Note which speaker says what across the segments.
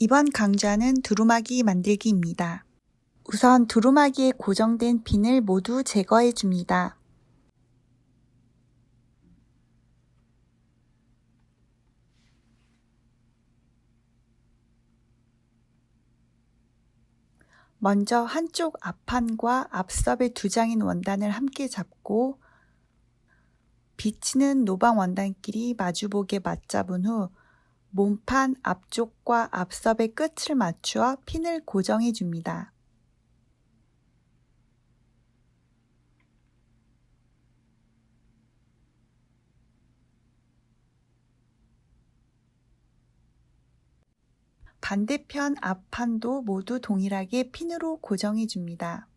Speaker 1: 이번 강좌는 두루마기 만들기입니다. 우선 두루마기에 고정된 핀을 모두 제거해 줍니다. 먼저 한쪽 앞판과 앞섭의 두 장인 원단을 함께 잡고 비치는 노방 원단끼리 마주보게 맞잡은 후 몸판 앞쪽과 앞섭의 끝을 맞추어 핀을 고정해 줍니다. 반대편 앞판도 모두 동일하게 핀으로 고정해 줍니다.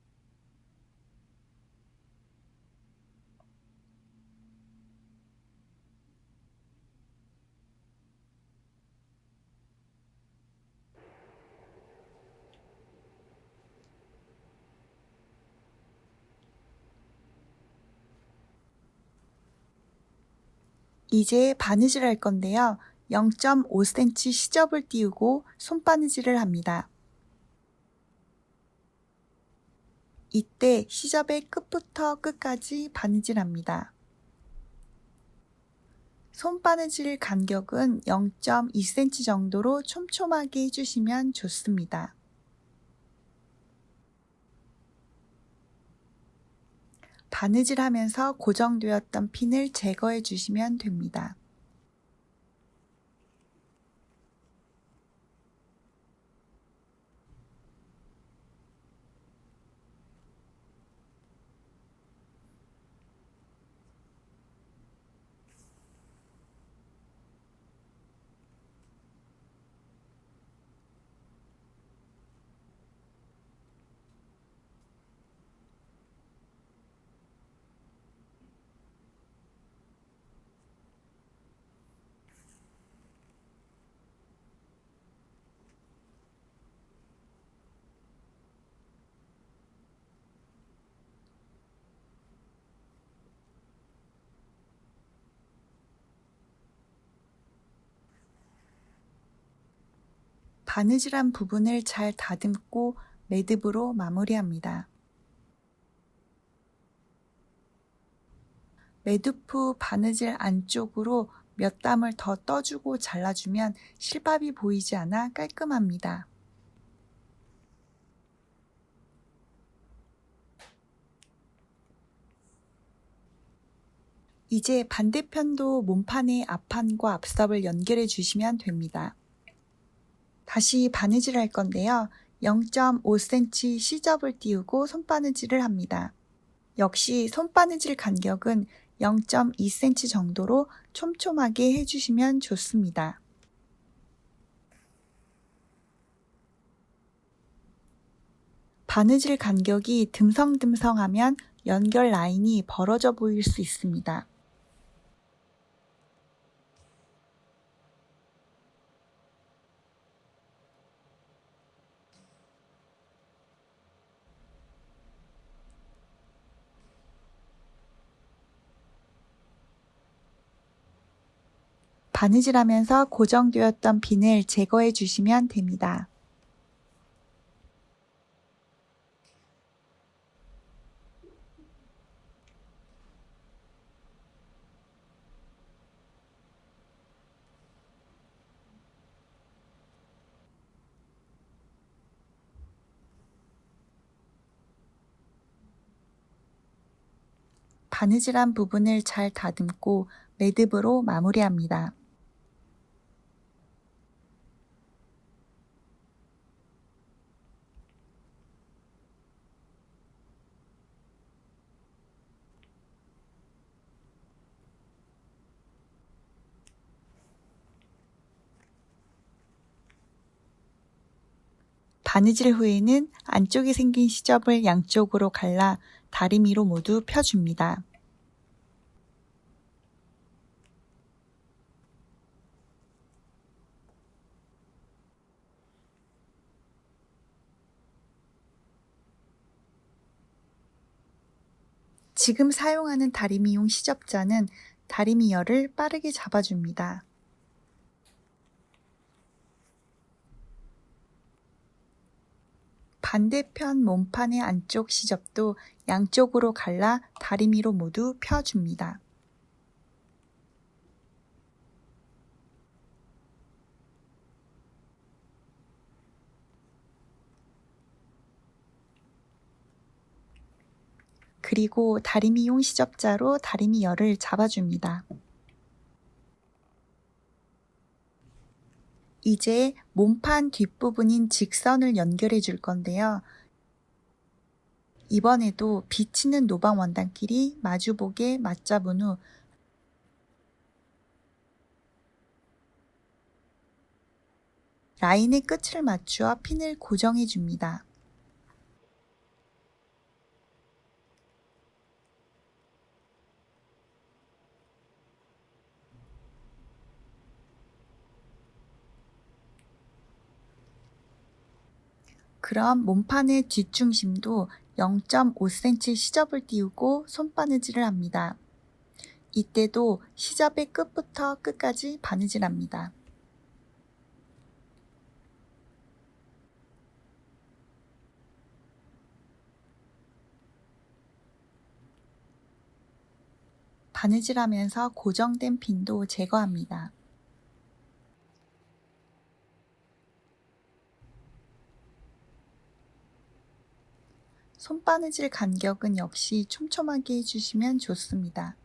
Speaker 1: 이제 바느질 할 건데요. 0.5cm 시접을 띄우고 손바느질을 합니다. 이때 시접의 끝부터 끝까지 바느질합니다. 손바느질 간격은 0.2cm 정도로 촘촘하게 해주시면 좋습니다. 바느질하면서 고정되었던 핀을 제거해 주시면 됩니다. 바느질한 부분을 잘 다듬고 매듭으로 마무리합니다. 매듭 후 바느질 안쪽으로 몇 담을 더 떠주고 잘라주면 실밥이 보이지 않아 깔끔합니다. 이제 반대편도 몸판의 앞판과 앞섭을 연결해 주시면 됩니다. 다시 바느질 할 건데요. 0.5cm 시접을 띄우고 손바느질을 합니다. 역시 손바느질 간격은 0.2cm 정도로 촘촘하게 해주시면 좋습니다. 바느질 간격이 듬성듬성하면 연결 라인이 벌어져 보일 수 있습니다. 바느질하면서 고정되었던 핀을 제거해 주시면 됩니다. 바느질한 부분을 잘 다듬고 매듭으로 마무리합니다. 바느질 후에는 안쪽에 생긴 시접을 양쪽으로 갈라 다리미로 모두 펴줍니다. 지금 사용하는 다리미용 시접자는 다리미열을 빠르게 잡아줍니다. 반대편 몸판의 안쪽 시접도 양쪽으로 갈라 다리미로 모두 펴줍니다. 그리고 다리미용 시접자로 다리미 열을 잡아줍니다. 이제 몸판 뒷부분인 직선을 연결해 줄 건데요. 이번에도 비치는 노방 원단끼리 마주보게 맞잡은 후 라인의 끝을 맞추어 핀을 고정해 줍니다. 그럼 몸판의 뒷중심도 0.5cm 시접을 띄우고 손바느질을 합니다. 이때도 시접의 끝부터 끝까지 바느질합니다. 바느질하면서 고정된 핀도 제거합니다. 손바느질 간격은 역시 촘촘하게 해주시면 좋습니다.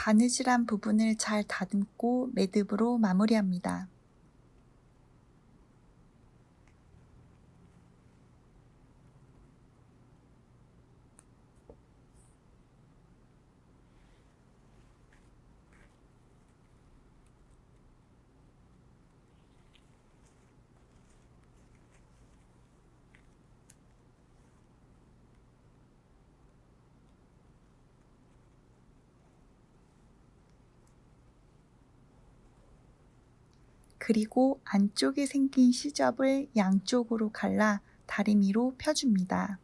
Speaker 1: 바느질한 부분을 잘 다듬고 매듭으로 마무리합니다. 그리고 안쪽에 생긴 시접을 양쪽으로 갈라 다리미로 펴줍니다.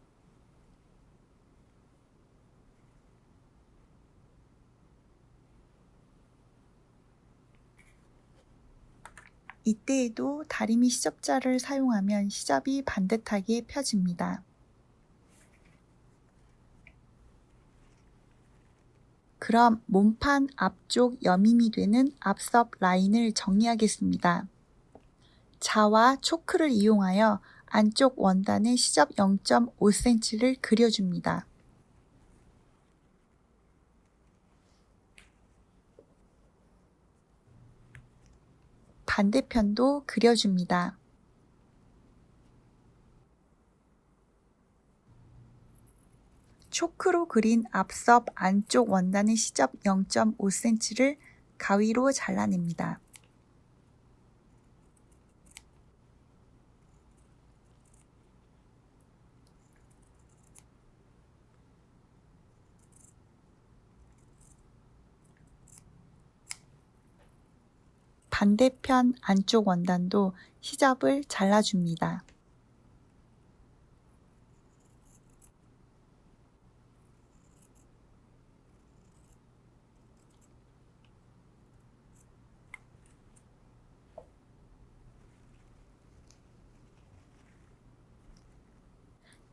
Speaker 1: 이때에도 다리미 시접자를 사용하면 시접이 반듯하게 펴집니다. 그럼 몸판 앞쪽 여밈이 되는 앞섭 라인을 정리하겠습니다. 자와 초크를 이용하여 안쪽 원단의 시접 0.5cm를 그려줍니다. 반대편도 그려줍니다. 초크로 그린 앞섭 안쪽 원단의 시접 0.5cm를 가위로 잘라냅니다. 반대편 안쪽 원단도 시접을 잘라줍니다.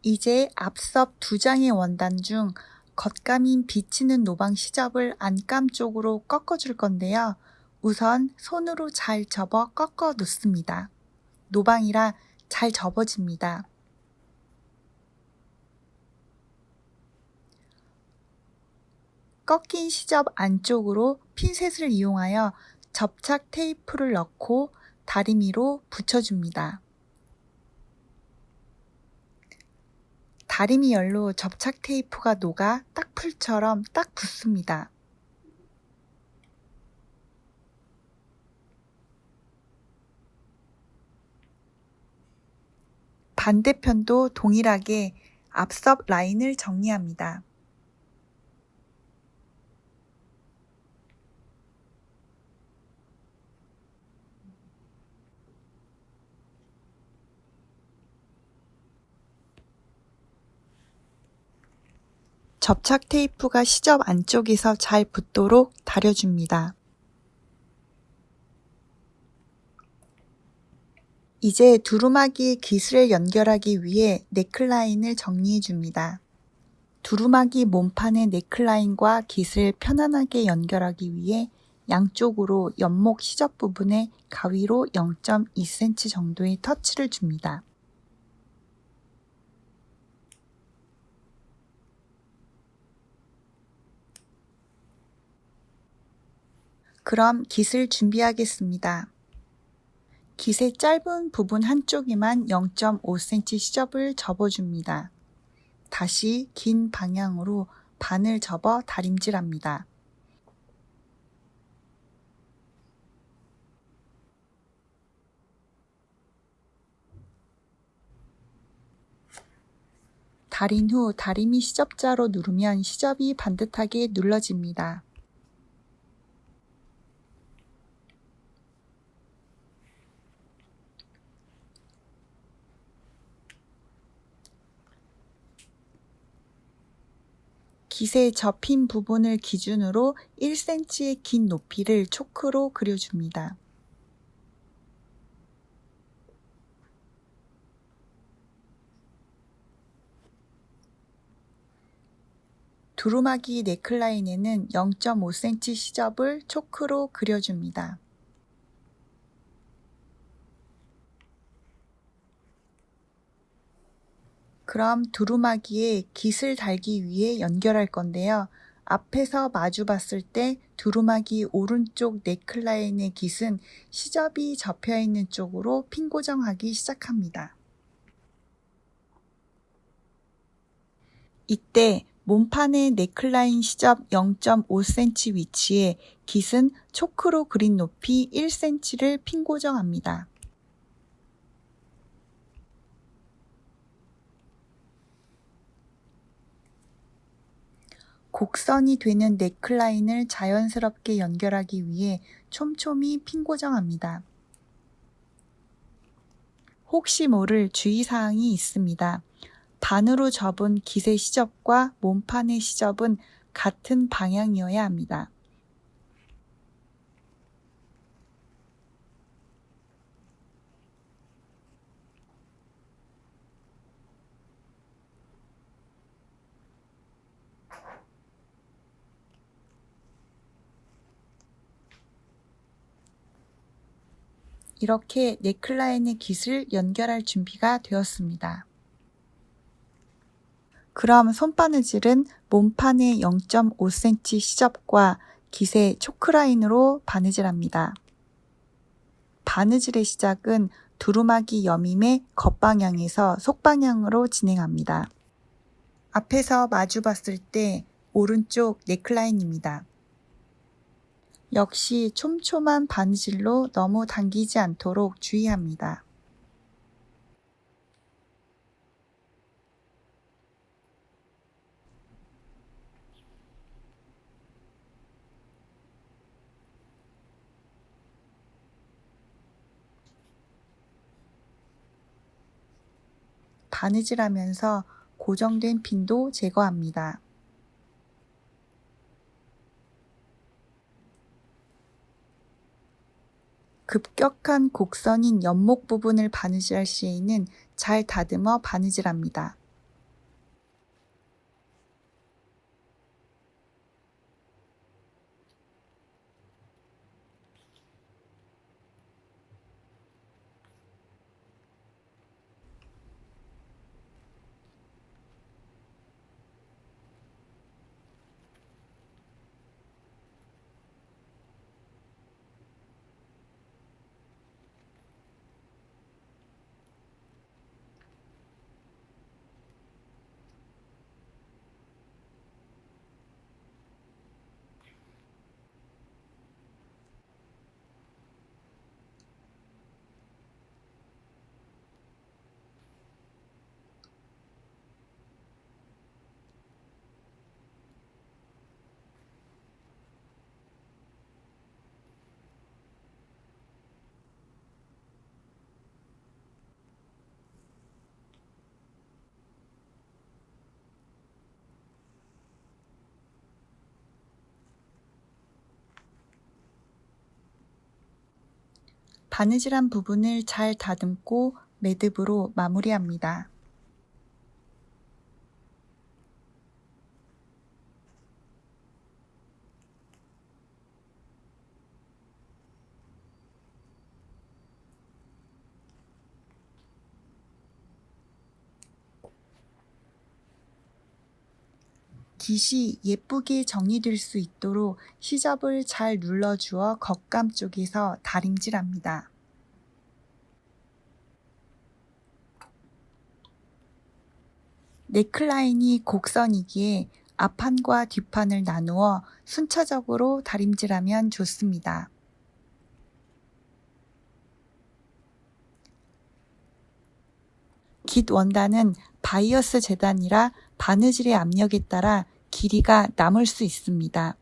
Speaker 1: 이제 앞섭 2장의 원단 중 겉감인 비치는 노방 시접을 안감 쪽으로 꺾어줄 건데요. 우선 손으로 잘 접어 꺾어 놓습니다. 노방이라 잘 접어집니다. 꺾인 시접 안쪽으로 핀셋을 이용하여 접착 테이프를 넣고 다리미로 붙여줍니다. 다리미 열로 접착 테이프가 녹아 딱풀처럼 딱 붙습니다. 반대편도 동일하게 앞섭 라인을 정리합니다. 접착 테이프가 시접 안쪽에서 잘 붙도록 다려줍니다. 이제 두루마기의 깃을 연결하기 위해 넥라인을 정리해줍니다. 두루마기 몸판의 넥라인과 깃을 편안하게 연결하기 위해 양쪽으로 연목 시접 부분에 가위로 0.2cm 정도의 터치를 줍니다. 그럼 깃을 준비하겠습니다. 깃의 짧은 부분 한쪽에만 0.5cm 시접을 접어줍니다. 다시 긴 방향으로 반을 접어 다림질합니다. 다린 후 다리미 시접자로 누르면 시접이 반듯하게 눌러집니다. 깃의 접힌 부분을 기준으로 1cm의 긴 높이를 초크로 그려줍니다. 두루마기 넥라인에는 0.5cm 시접을 초크로 그려줍니다. 그럼 두루마기에 깃을 달기 위해 연결할 건데요. 앞에서 마주 봤을 때 두루마기 오른쪽 넥라인의 깃은 시접이 접혀 있는 쪽으로 핀 고정하기 시작합니다. 이때 몸판의 넥라인 시접 0.5cm 위치에 깃은 초크로 그린 높이 1cm를 핀 고정합니다. 곡선이 되는 넥라인을 자연스럽게 연결하기 위해 촘촘히 핀 고정합니다. 혹시 모를 주의사항이 있습니다. 반으로 접은 깃의 시접과 몸판의 시접은 같은 방향이어야 합니다. 이렇게 넥라인의 깃을 연결할 준비가 되었습니다. 그럼 손바느질은 몸판의 0.5cm 시접과 깃의 초크라인으로 바느질합니다. 바느질의 시작은 두루마기 여밈의 겉방향에서 속방향으로 진행합니다. 앞에서 마주 봤을 때 오른쪽 넥라인입니다. 역시 촘촘한 바느질로 너무 당기지 않도록 주의합니다. 바느질하면서 고정된 핀도 제거합니다. 급격한 곡선인 연목 부분을 바느질할 시에는 잘 다듬어 바느질합니다. 바느질한 부분을 잘 다듬고 매듭으로 마무리합니다. 깃이 예쁘게 정리될 수 있도록 시접을 잘 눌러주어 겉감 쪽에서 다림질합니다. 넥라인이 곡선이기에 앞판과 뒷판을 나누어 순차적으로 다림질하면 좋습니다. 깃 원단은 바이어스 재단이라 바느질의 압력에 따라 길이가 남을 수 있습니다.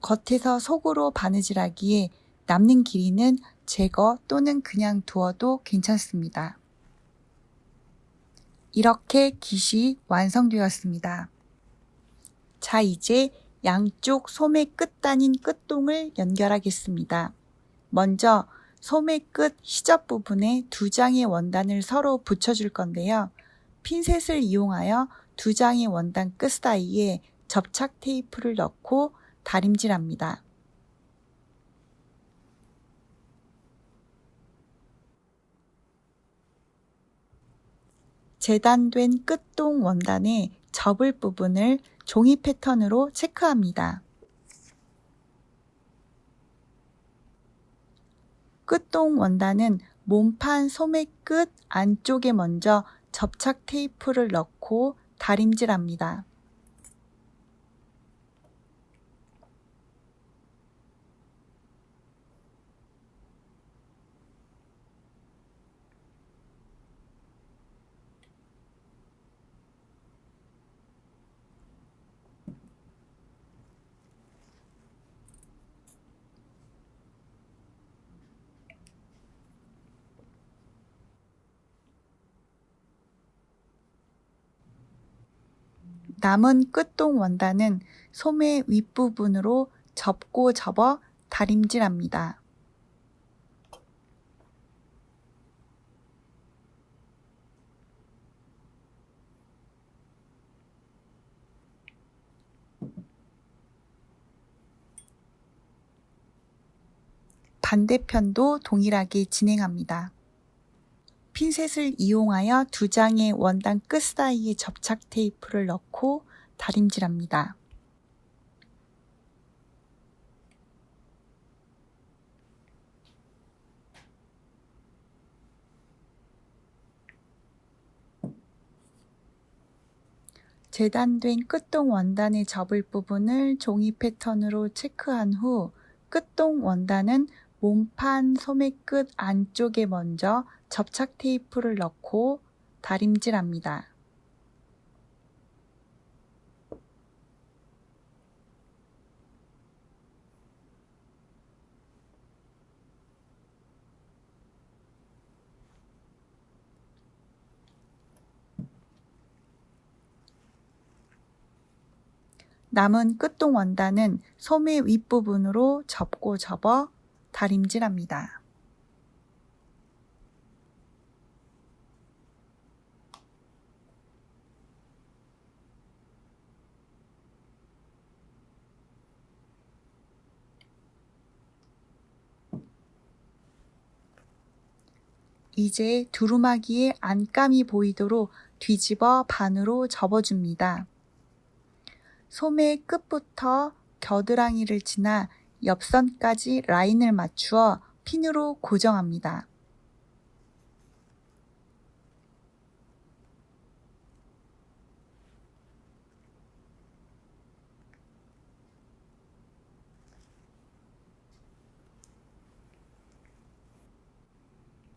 Speaker 1: 겉에서 속으로 바느질하기에 남는 길이는 제거 또는 그냥 두어도 괜찮습니다. 이렇게 깃이 완성되었습니다. 자, 이제 양쪽 소매 끝단인 끝동을 연결하겠습니다. 먼저 소매 끝 시접 부분에 두 장의 원단을 서로 붙여줄 건데요. 핀셋을 이용하여 두 장의 원단 끝 사이에 접착 테이프를 넣고 다림질합니다. 재단된 끝동 원단의 접을 부분을 종이 패턴으로 체크합니다. 끝동 원단은 몸판 소매 끝 안쪽에 먼저 접착 테이프를 넣고 다림질합니다. 남은 끝동 원단은 소매 윗부분으로 접고 접어 다림질합니다. 반대편도 동일하게 진행합니다. 핀셋을 이용하여 두 장의 원단 끝 사이에 접착 테이프를 넣고 다림질합니다. 재단된 끝동 원단의 접을 부분을 종이 패턴으로 체크한 후 끝동 원단은 몸판 소매 끝 안쪽에 먼저 접착 테이프를 넣고 다림질합니다. 남은 끝동 원단은 소매 윗부분으로 접고 접어 다림질합니다. 이제 두루마기에 안감이 보이도록 뒤집어 반으로 접어줍니다. 소매 끝부터 겨드랑이를 지나 옆선까지 라인을 맞추어 핀으로 고정합니다.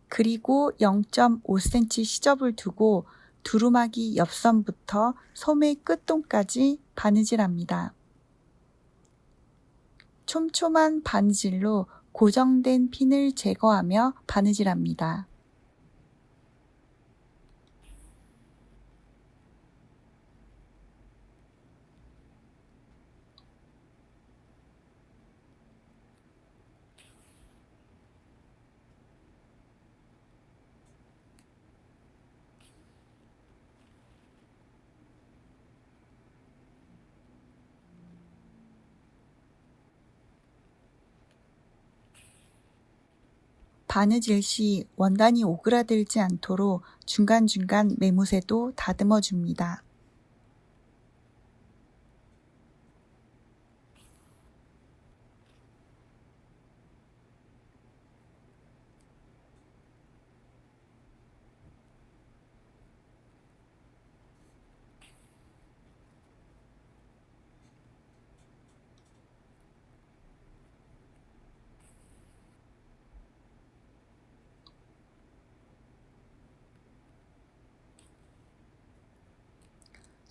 Speaker 1: 그리고 0.5cm 시접을 두고 두루마기 옆선부터 소매 끝동까지 바느질합니다. 촘촘한 바느질로 고정된 핀을 제거하며 바느질합니다. 바느질 시 원단이 오그라들지 않도록 중간중간 매무새도 다듬어 줍니다.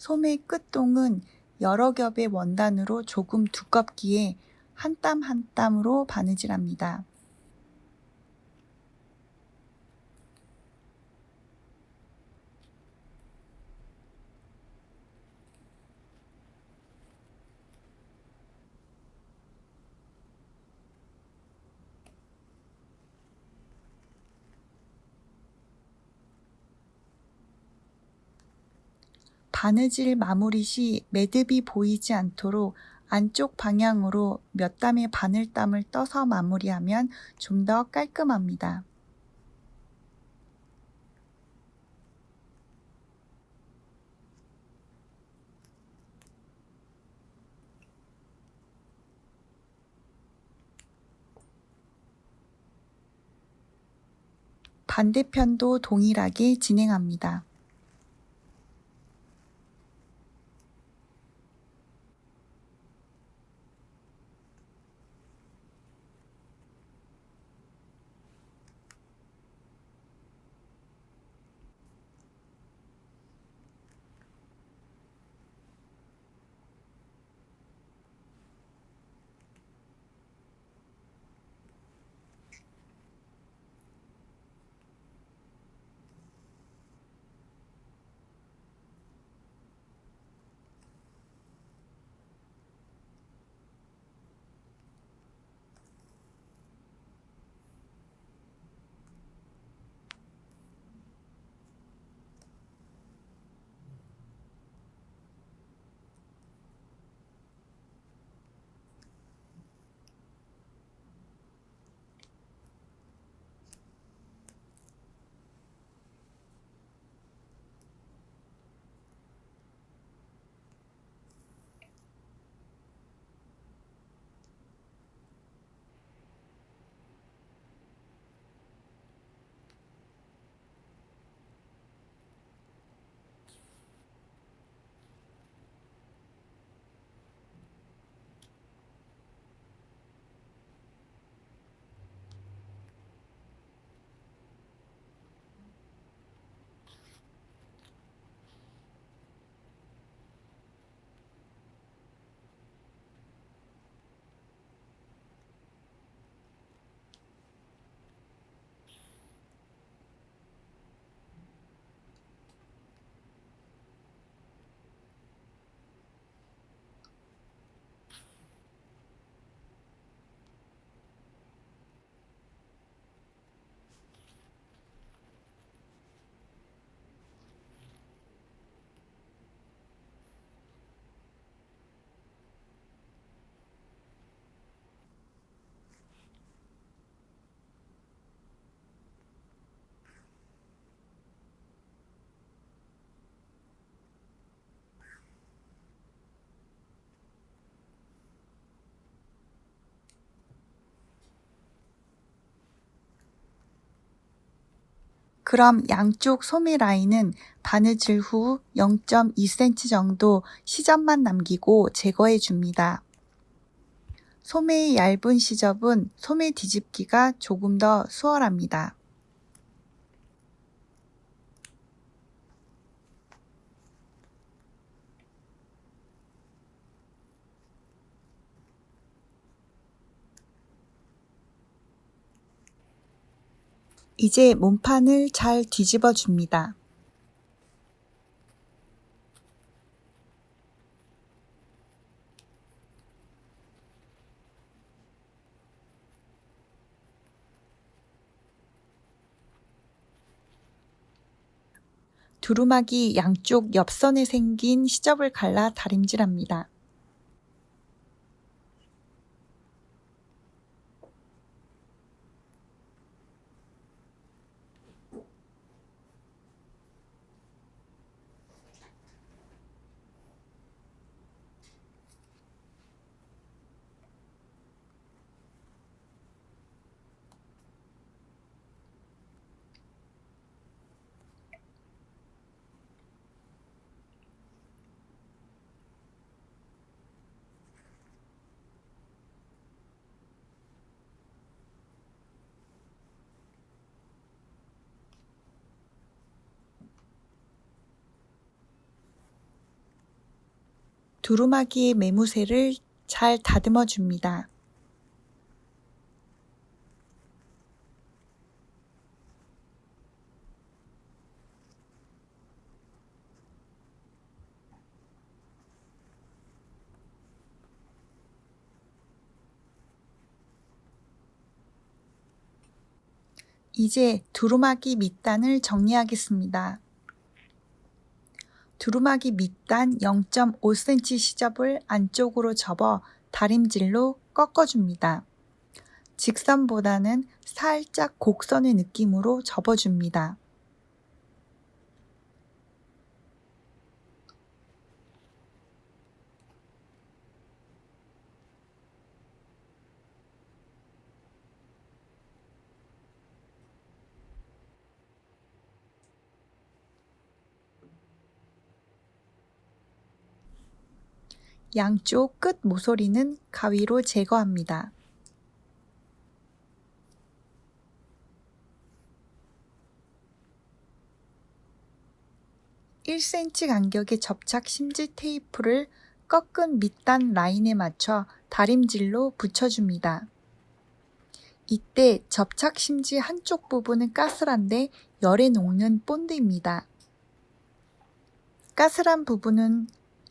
Speaker 1: 소매 끝동은 여러 겹의 원단으로 조금 두껍기에 한 땀 한 땀으로 바느질합니다. 바느질 마무리 시 매듭이 보이지 않도록 안쪽 방향으로 몇 땀의 바늘땀을 떠서 마무리하면 좀 더 깔끔합니다. 반대편도 동일하게 진행합니다. 그럼 양쪽 소매 라인은 바느질 후 0.2cm 정도 시접만 남기고 제거해 줍니다. 소매의 얇은 시접은 소매 뒤집기가 조금 더 수월합니다. 이제 몸판을 잘 뒤집어 줍니다. 두루마기 양쪽 옆선에 생긴 시접을 갈라 다림질합니다. 두루마기의 매무새를 잘 다듬어 줍니다. 이제 두루마기 밑단을 정리하겠습니다. 두루마기 밑단 0.5cm 시접을 안쪽으로 접어 다림질로 꺾어줍니다. 직선보다는 살짝 곡선의 느낌으로 접어줍니다. 양쪽 끝 모서리는 가위로 제거합니다. (1cm) 간격의 접착 심지 테이프를 꺾은 밑단 라인에 맞춰 다림질로 붙여줍니다. 이때 접착 심지 한쪽 부분은 까슬한데 열에 녹는 본드입니다. 까슬한 부분은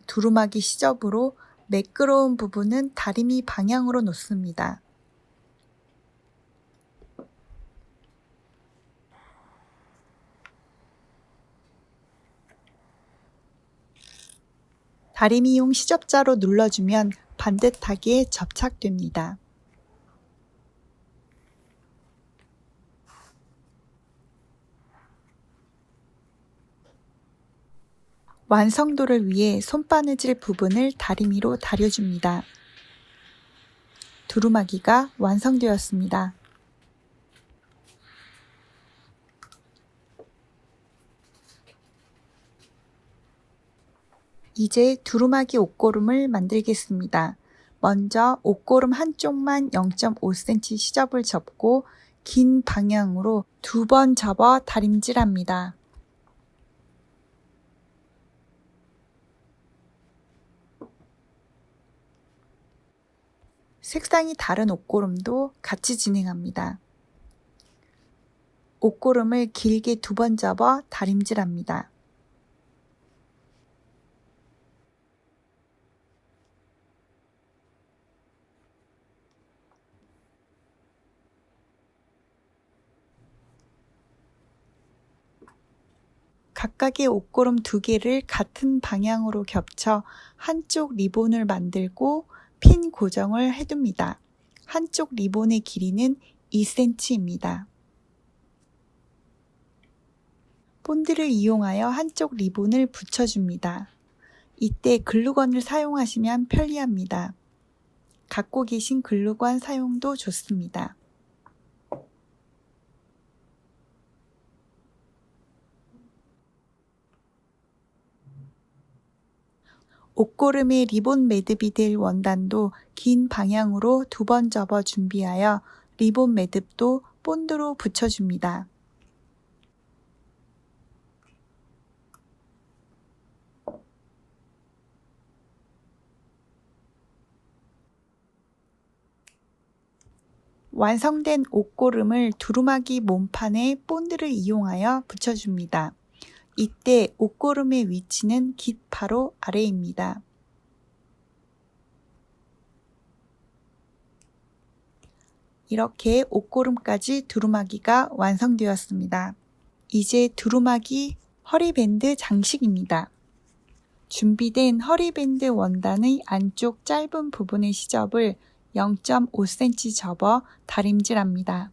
Speaker 1: 두루마기 시접으로, 매끄러운 부분은 다리미 방향으로 놓습니다. 다리미용 시접자로 눌러주면 반듯하게 접착됩니다. 완성도를 위해 손바느질 부분을 다리미로 다려줍니다. 두루마기가 완성되었습니다. 이제 두루마기 옷고름을 만들겠습니다. 먼저 옷고름 한쪽만 0.5cm 시접을 접고 긴 방향으로 2번 접어 다림질합니다. 색상이 다른 옷고름도 같이 진행합니다. 옷고름을 길게 2번 접어 다림질합니다. 각각의 옷고름 2개를 같은 방향으로 겹쳐 한쪽 리본을 만들고 핀 고정을 해둡니다. 한쪽 리본의 길이는 2cm입니다. 본드를 이용하여 한쪽 리본을 붙여줍니다. 이때 글루건을 사용하시면 편리합니다. 갖고 계신 글루건 사용도 좋습니다. 옷고름에 리본 매듭이 될 원단도 긴 방향으로 2번 접어 준비하여 리본 매듭도 본드로 붙여줍니다. 완성된 옷고름을 두루마기 몸판에 본드를 이용하여 붙여줍니다. 이때 옷고름의 위치는 깃바로 아래입니다. 이렇게 옷고름까지 두루마기가 완성되었습니다. 이제 두루마기 허리밴드 장식입니다. 준비된 허리밴드 원단의 안쪽 짧은 부분의 시접을 0.5cm 접어 다림질합니다.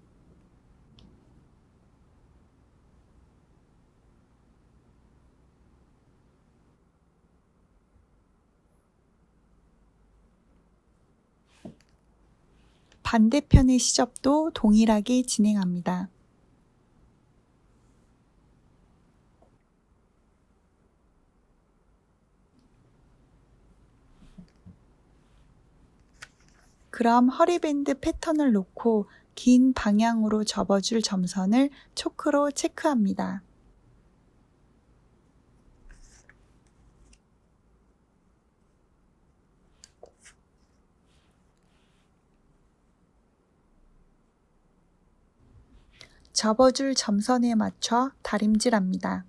Speaker 1: 반대편의 시접도 동일하게 진행합니다. 그럼 허리밴드 패턴을 놓고 긴 방향으로 접어줄 점선을 초크로 체크합니다. 접어줄 점선에 맞춰 다림질합니다.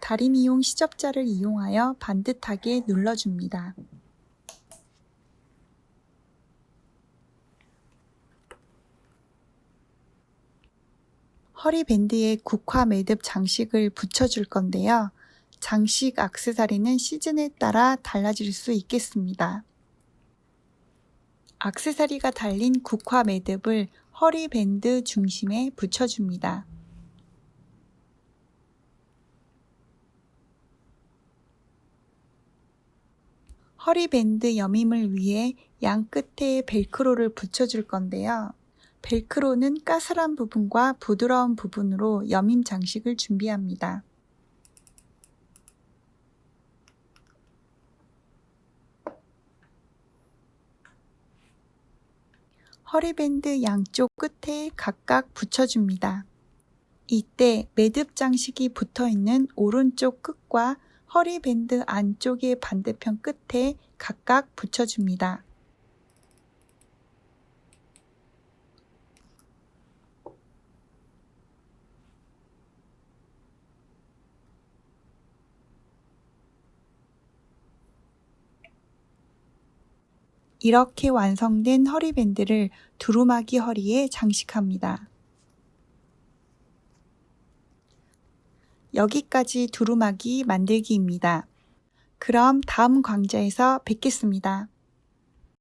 Speaker 1: 다림이용 시접자를 이용하여 반듯하게 눌러줍니다. 허리밴드에 국화 매듭 장식을 붙여줄 건데요. 장식 액세서리는 시즌에 따라 달라질 수 있겠습니다. 액세서리가 달린 국화 매듭을 허리밴드 중심에 붙여줍니다. 허리밴드 여밈을 위해 양 끝에 벨크로를 붙여줄 건데요. 벨크로는 까슬한 부분과 부드러운 부분으로 여밈 장식을 준비합니다. 허리밴드 양쪽 끝에 각각 붙여줍니다. 이때 매듭 장식이 붙어있는 오른쪽 끝과 허리밴드 안쪽의 반대편 끝에 각각 붙여줍니다. 이렇게 완성된 허리밴드를 두루마기 허리에 장식합니다. 여기까지 두루마기 만들기입니다. 그럼 다음 강좌에서 뵙겠습니다.